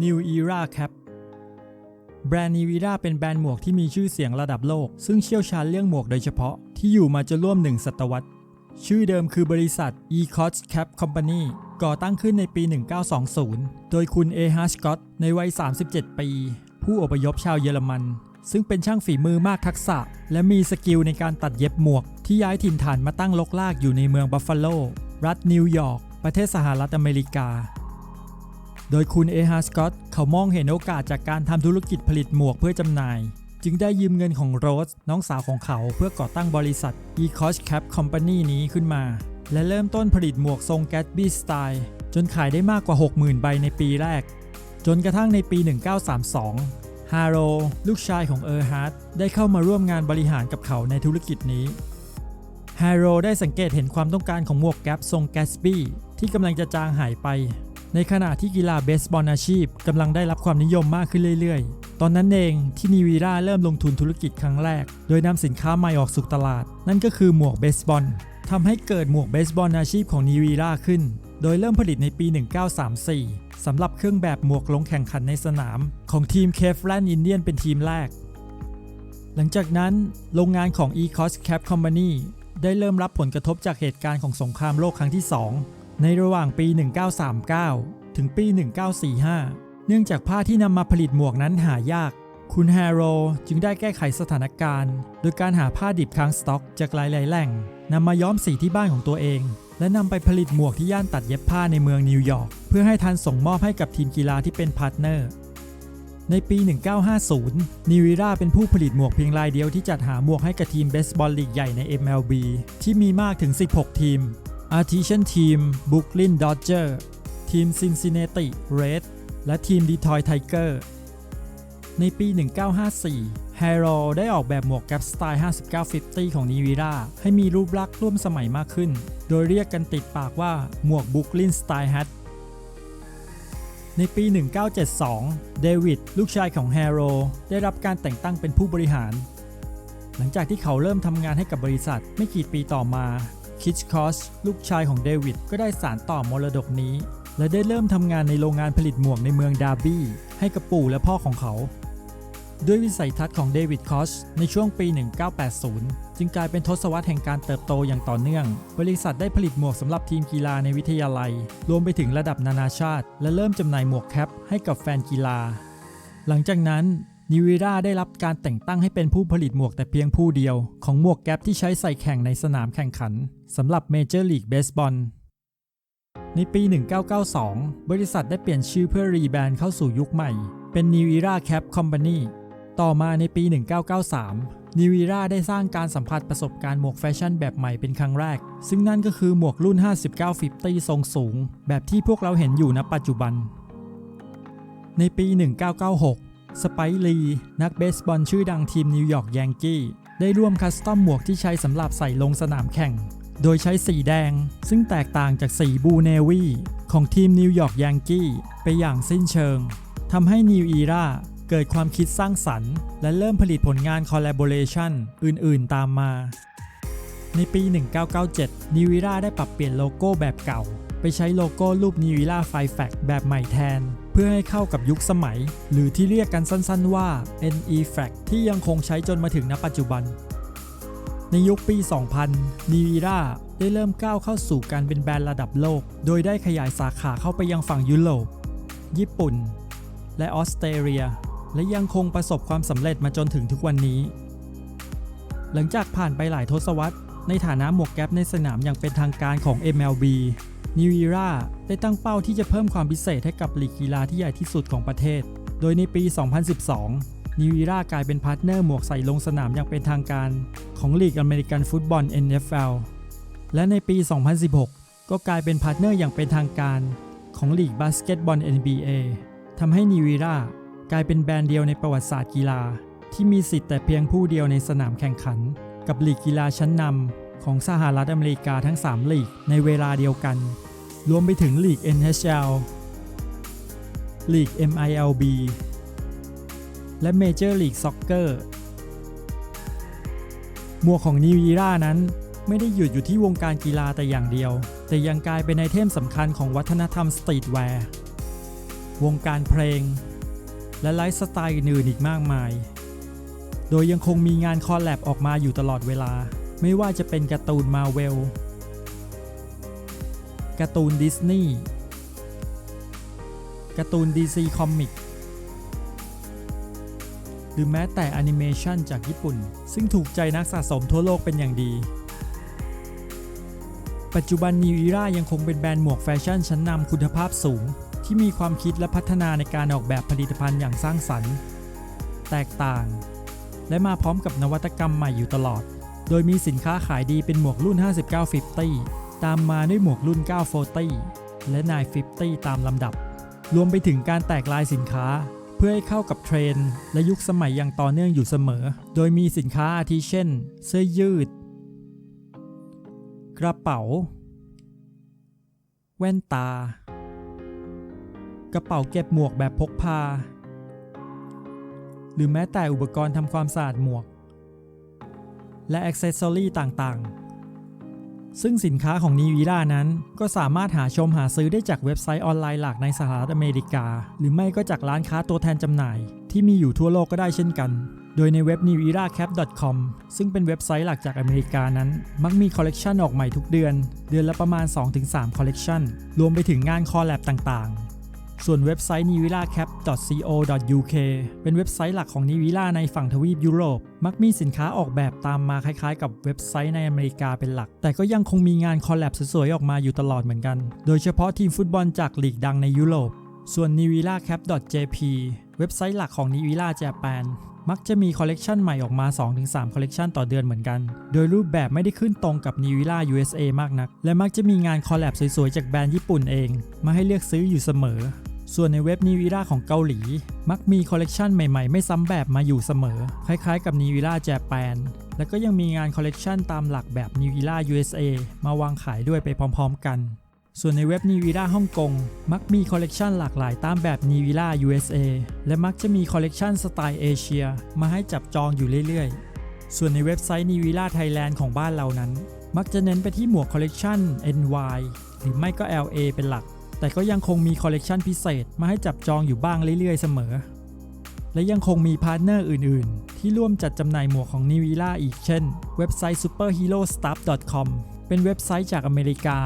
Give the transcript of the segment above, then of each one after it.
New Era Cap แบรนด์ New Era เป็นแบรนด์หมวกที่มีชื่อเสียงระดับโลกซึ่งเชี่ยวชาญเรื่องหมวกโดยเฉพาะที่อยู่มาจนร่วม1 ศตวรรษชื่อเดิมคือบริษัท ECOS Cap Company ก่อตั้งขึ้นในปี 1920 โดยคุณเอฮาร์สกอตในวัย 37 ปี ผู้อพยพชาวเยอรมันซึ่งเป็นช่างฝีมือมากทักษะและมีสกิลในการตัดเย็บหมวกที่ย้ายถิ่นฐานมาตั้งรกรากอยู่ในเมืองบัฟฟาโลรัฐนิวยอร์กประเทศสหรัฐอเมริกาโดยคุณเอฮาร์สกอตเขามองเห็นโอกาสจากการทำธุรกิจผลิตหมวกเพื่อจำหน่ายจึงได้ยืมเงินของโรสน้องสาวของเขาเพื่อก่อตั้งบริษัท ECOS Cap Company นี้ขึ้นมาและเริ่มต้นผลิตหมวกทรง Gatsby Style จนขายได้มากกว่า 60,000 ใบในปีแรกจนกระทั่งในปี 1932 ฮาโรลูกชายของเออร์ฮาร์ดได้เข้ามาร่วมงานบริหารกับเขาในธุรกิจนี้ฮาโรได้สังเกตเห็นความต้องการของหมวกแก๊ปทรง Gatsby ที่กำลังจะจางหายไปในขณะที่กีฬาเบสบอลอาชีพกำลังได้รับความนิยมมากขึ้นเรื่อยๆตอนนั้นเองที่New Eraเริ่มลงทุนธุรกิจครั้งแรกโดยนำสินค้าใหม่ออกสู่ตลาดนั่นก็คือหมวกเบสบอลทำให้เกิดหมวกเบสบอลอาชีพของNew Eraขึ้นโดยเริ่มผลิตในปี 1934 สำหรับเครื่องแบบหมวกลงแข่งขันในสนามของทีม Cleveland Indians เป็นทีมแรกหลังจากนั้นโรงงานของ ECOS Cap Company ได้เริ่มรับผลกระทบจากเหตุการณ์ของสงครามโลกครั้งที่ 2ในระหว่างปี 1939 ถึงปี 1945 เนื่องจากผ้าที่นำมาผลิตหมวกนั้นหายากคุณแฮร์โรจึงได้แก้ไขสถานการณ์โดยการหาผ้าดิบค้างสต็อกจากหลายๆแหล่งนำมาย้อมสีที่บ้านของตัวเองและนำไปผลิตหมวกที่ย่านตัดเย็บผ้าในเมืองนิวยอร์กเพื่อให้ทันส่งมอบให้กับทีมกีฬาที่เป็นพาร์ทเนอร์ในปี 1950 New Era เป็นผู้ผลิตหมวกเพียงรายเดียวที่จัดหาหมวกให้กับทีมเบสบอลลีกใหญ่ใน MLB ที่มีมากถึง 16 ทีมArtisan Team Brooklyn Dodgers ทีม Cincinnati Reds และทีม Detroit Tigers ในปี 1954 Haro ได้ออกแบบหมวกแก๊ปสไตล์ 5950 ของ New Era ให้มีรูปลักษณ์ร่วมสมัยมากขึ้นโดยเรียกกันติดปากว่าหมวก Brooklyn Style Hat ในปี 1972 เดวิดลูกชายของ Haro ได้รับการแต่งตั้งเป็นผู้บริหารหลังจากที่เขาเริ่มทำงานให้กับบริษัทไม่กี่ปีต่อมาคิชคอสลูกชายของเดวิดก็ได้สานต่อมรดกนี้และได้เริ่มทำงานในโรงงานผลิตหมวกในเมืองดาร์บี้ให้กับปู่และพ่อของเขาด้วยวิสัยทัศน์ของเดวิดคอสในช่วงปี 1980 จึงกลายเป็นทศวรรษแห่งการเติบโตอย่างต่อเนื่องบริษัทได้ผลิตหมวกสำหรับทีมกีฬาในวิทยาลัยรวมไปถึงระดับนานาชาติและเริ่มจำหน่ายหมวกแคปให้กับแฟนกีฬาหลังจากนั้นNew Era ได้รับการแต่งตั้งให้เป็นผู้ผลิตหมวกแต่เพียงผู้เดียวของหมวกแก๊ปที่ใช้ใส่แข่งในสนามแข่งขันสำหรับ Major League Baseball ในปี 1992 บริษัทได้เปลี่ยนชื่อเพื่อรีแบรนด์เข้าสู่ยุคใหม่เป็น New Era Cap Company ต่อมาในปี 1993 New Era ได้สร้างการสัมผัสประสบการณ์หมวกแฟชั่นแบบใหม่เป็นครั้งแรกซึ่งนั่นก็คือหมวกรุ่น 5950 ทรงสูงแบบที่พวกเราเห็นอยู่ณปัจจุบันในปี 1996สไปค์ลีนักเบสบอลชื่อดังทีมนิวยอร์กยังกี้ได้ร่วมคัสตอมหมวกที่ใช้สำหรับใส่ลงสนามแข่งโดยใช้สีแดงซึ่งแตกต่างจากสีบลูเนวี่ของทีมนิวยอร์กยังกี้ไปอย่างสิ้นเชิงทำให้ New Era เกิดความคิดสร้างสรรค์และเริ่มผลิตผลงานคอลแลบอเรชันอื่นๆตามมาในปี 1997 New Era ได้ปรับเปลี่ยนโลโก้แบบเก่าไปใช้โลโก้รูป New Era Five-Fact แบบใหม่แทนเพื่อให้เข้ากับยุคสมัยหรือที่เรียกกันสั้นๆว่า NE-Fact ที่ยังคงใช้จนมาถึงณปัจจุบันในยุคปี 2000 New Era ได้เริ่มก้าวเข้าสู่การเป็นแบรนด์ระดับโลกโดยได้ขยายสาขาเข้าไปยังฝั่งยุโรปญี่ปุ่นและออสเตรเลียและยังคงประสบความสำเร็จมาจนถึงทุกวันนี้หลังจากผ่านไปหลายทศวรรษในฐานะหมวกแก๊ปในสนามอย่างเป็นทางการของ MLB New Era ได้ตั้งเป้าที่จะเพิ่มความพิเศษให้กับลีกกีฬาที่ใหญ่ที่สุดของประเทศโดยในปี 2012 New Era กลายเป็นพาร์ทเนอร์หมวกใส่ลงสนามอย่างเป็นทางการของลีกอเมริกันฟุตบอล NFL และในปี 2016 ก็กลายเป็นพาร์ทเนอร์อย่างเป็นทางการของลีกบาสเกตบอล NBA ทำให้ New Era กลายเป็นแบรนด์เดียวในประวัติศาสตร์กีฬาที่มีสิทธิ์แต่เพียงผู้เดียวในสนามแข่งขันกับลีกกีฬาชั้นนำของสหรัฐอเมริกาทั้ง3ลีกในเวลาเดียวกันรวมไปถึงลีก NHL ลีก MILB และ Major League Soccer หมวกของ New Era นั้นไม่ได้หยุดอยู่ที่วงการกีฬาแต่อย่างเดียวแต่ยังกลายเป็นไอเทมสำคัญของวัฒนธรรมสตรีทแวร์ วงการเพลงและไลฟ์สไตล์อื่นๆอีกมากมายโดยยังคงมีงานคอลแลบออกมาอยู่ตลอดเวลาไม่ว่าจะเป็นการ์ตูนมาเวลการ์ตูนดิสนีย์การ์ตูน DC คอมิกหรือแม้แต่แอนิเมชันจากญี่ปุ่นซึ่งถูกใจนักสะสมทั่วโลกเป็นอย่างดีปัจจุบัน New Era ยังคงเป็นแบรนด์หมวกแฟชั่นชั้นนำคุณภาพสูงที่มีความคิดและพัฒนาในการออกแบบผลิตภัณฑ์อย่างสร้างสรรค์แตกต่างและมาพร้อมกับนวัตกรรมใหม่อยู่ตลอดโดยมีสินค้าขายดีเป็นหมวกรุ่น 5950 ตามมาด้วยหมวกรุ่น 940 และ 950 ตามลำดับรวมไปถึงการแตกลายสินค้าเพื่อให้เข้ากับเทรนด์และยุคสมัยอย่างต่อเนื่องอยู่เสมอโดยมีสินค้าอาทิเช่นเสื้อยืดกระเป๋าแว่นตากระเป๋าเก็บหมวกแบบพกพาหรือแม้แต่อุปกรณ์ทำความสะอาดหมวกและแอ็กเซสซอรี่ต่างๆซึ่งสินค้าของ New Era นั้นก็สามารถหาซื้อได้จากเว็บไซต์ออนไลน์หลักในสหรัฐอเมริกาหรือไม่ก็จากร้านค้าตัวแทนจำหน่ายที่มีอยู่ทั่วโลกก็ได้เช่นกันโดยในเว็บ neweracap.com ซึ่งเป็นเว็บไซต์หลักจากอเมริกานั้นมักมีคอลเลกชันออกใหม่ทุกเดือนละประมาณ 2-3 คอลเลกชันรวมไปถึงงานคอลแลบต่างๆส่วนเว็บไซต์ neweracap.co.uk เป็นเว็บไซต์หลักของ New Era ในฝั่งทวีปยุโรปมักมีสินค้าออกแบบตามมาคล้ายๆกับเว็บไซต์ในอเมริกาเป็นหลักแต่ก็ยังคงมีงานคอลแลบสวยๆออกมาอยู่ตลอดเหมือนกันโดยเฉพาะทีมฟุตบอลจากลีกดังในยุโรปส่วน neweracap.jp เว็บไซต์หลักของ New Era Japanมักจะมีคอลเลกชันใหม่ออกมา 2-3 คอลเลกชันต่อเดือนเหมือนกันโดยรูปแบบไม่ได้ขึ้นตรงกับ New Era USA มากนักและมักจะมีงานคอลแลบสวยๆจากแบรนด์ญี่ปุ่นเองมาให้เลือกซื้ออยู่เสมอส่วนในเว็บ New Era ของเกาหลีมักมีคอลเลกชันใหม่ๆไม่ซ้ำแบบมาอยู่เสมอคล้ายๆกับ New Era Japan และก็ยังมีงานคอลเลกชันตามหลักแบบ New Era USA มาวางขายด้วยไปพร้อมๆกันส่วนในเว็บ New Era ฮ่องกงมักมีคอลเลกชันหลากหลายตามแบบ New Era USA และมักจะมีคอลเลกชันสไตล์เอเชียมาให้จับจองอยู่เรื่อยๆส่วนในเว็บไซต์ New Era Thailand ของบ้านเรานั้นมักจะเน้นไปที่หมวกคอลเลกชัน NY หรือไม่ก็ LA เป็นหลักแต่ก็ยังคงมีคอลเลกชันพิเศษมาให้จับจองอยู่บ้างเรื่อยๆเสมอและยังคงมีพาร์ทเนอร์อื่นๆที่ร่วมจัดจำหน่ายหมวกของ New Era อีกเช่นเว็บไซต์ superherostuff.com เป็นเว็บไซต์จากอเมริกา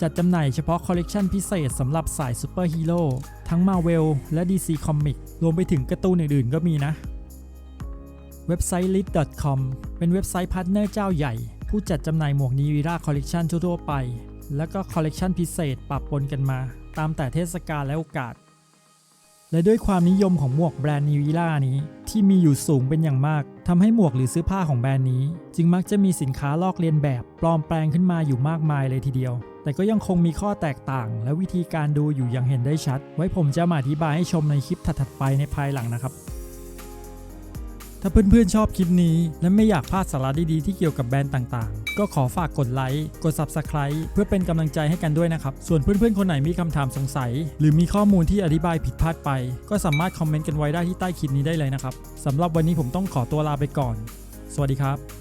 จัดจำหน่ายเฉพาะคอลเลกชันพิเศษสำหรับสายซูเปอร์ฮีโร่ทั้ง Marvel และ DC Comic รวมไปถึงการ์ตูนอื่นๆก็มีนะเว็บไซต์ lit.com เป็นเว็บไซต์พาร์ทเนอร์เจ้าใหญ่ผู้จัดจำหน่ายหมวก New Era คอลเลกชันทั่วๆไปแล้วก็คอลเลกชันพิเศษปรับปนกันมาตามแต่เทศกาลและโอกาสและด้วยความนิยมของหมวกแบรนด์ New Era นี้ที่มีอยู่สูงเป็นอย่างมากทำให้หมวกหรือเสื้อผ้าของแบรนด์นี้จึงมักจะมีสินค้าลอกเลียนแบบปลอมแปลงขึ้นมาอยู่มากมายเลยทีเดียวแต่ก็ยังคงมีข้อแตกต่างและวิธีการดูอยู่อย่างเห็นได้ชัดไว้ผมจะมาอธิบายให้ชมในคลิปถัดๆไปในภายหลังนะครับถ้าเพื่อนๆชอบคลิปนี้และไม่อยากพลาดสาระดีๆที่เกี่ยวกับแบรนด์ต่างๆก็ขอฝากกดไลค์กด Subscribe เพื่อเป็นกำลังใจให้กันด้วยนะครับส่วนเพื่อนๆคนไหนมีคำถามสงสัยหรือมีข้อมูลที่อธิบายผิดพลาดไปก็สามารถคอมเมนต์กันไว้ได้ที่ใต้คลิปนี้ได้เลยนะครับสำหรับวันนี้ผมต้องขอตัวลาไปก่อนสวัสดีครับ